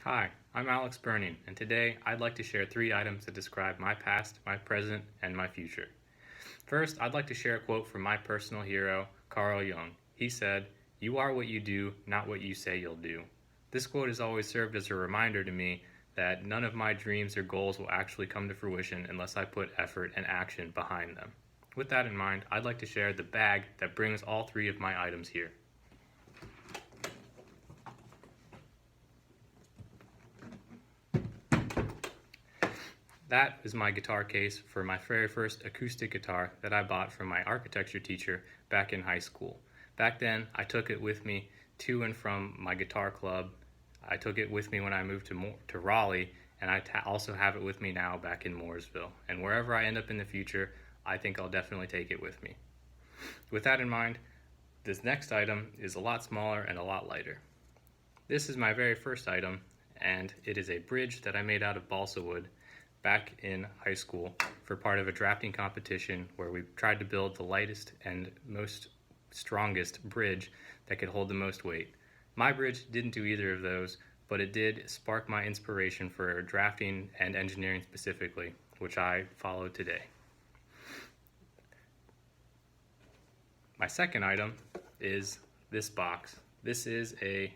Hi, I'm Alex Burning, and today I'd like to share 3 items that describe my past, my present, and my future. First, I'd like to share a quote from my personal hero, Carl Jung. He said, "You are what you do, not what you say you'll do." This quote has always served as a reminder to me that none of my dreams or goals will actually come to fruition unless I put effort and action behind them. With that in mind, I'd like to share the bag that brings all 3 of my items here. That is my guitar case for my very first acoustic guitar that I bought from my architecture teacher back in high school. Back then, I took it with me to and from my guitar club. I took it with me when I moved to Raleigh, and also have it with me now back in Mooresville. And wherever I end up in the future, I think I'll definitely take it with me. With that in mind, this next item is a lot smaller and a lot lighter. This is my very first item, and it is a bridge that I made out of balsa wood back in high school for part of a drafting competition where we tried to build the lightest and most strongest bridge that could hold the most weight. My bridge didn't do either of those, but it did spark my inspiration for drafting and engineering specifically, which I follow today. My second item is this box. This is a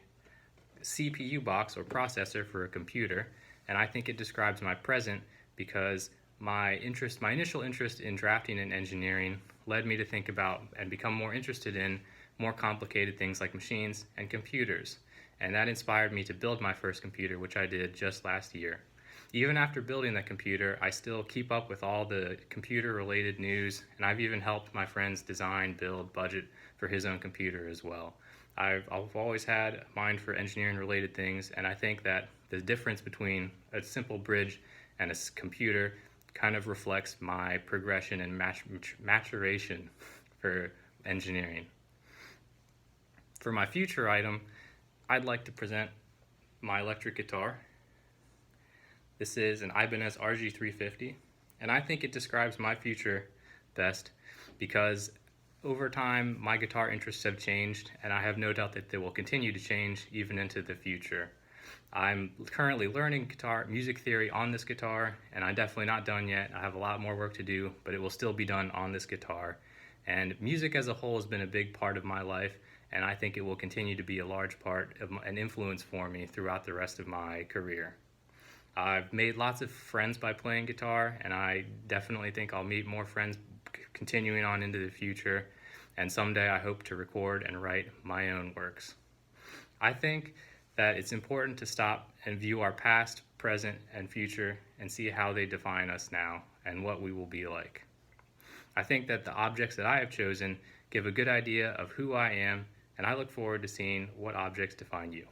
CPU box or processor for a computer, and I think it describes my present because my initial interest in drafting and engineering led me to think about and become more interested in more complicated things like machines and computers. And that inspired me to build my first computer, which I did just last year. Even after building that computer, I still keep up with all the computer related news, and I've even helped my friends design, build, budget for his own computer as well. I've always had a mind for engineering related things, and I think that the difference between a simple bridge and a computer kind of reflects my progression and maturation for engineering. For my future item, I'd like to present my electric guitar. This is an Ibanez RG350, and I think it describes my future best because over time my guitar interests have changed, and I have no doubt that they will continue to change even into the future. I'm currently learning guitar music theory on this guitar, and I'm definitely not done yet. I have a lot more work to do, but it will still be done on this guitar. And music as a whole has been a big part of my life, and I think it will continue to be a large part of an influence for me throughout the rest of my career. I've made lots of friends by playing guitar, and I definitely think I'll meet more friends continuing on into the future. And someday I hope to record and write my own works. I think that it's important to stop and view our past, present, and future and see how they define us now and what we will be like. I think that the objects that I have chosen give a good idea of who I am, and I look forward to seeing what objects define you.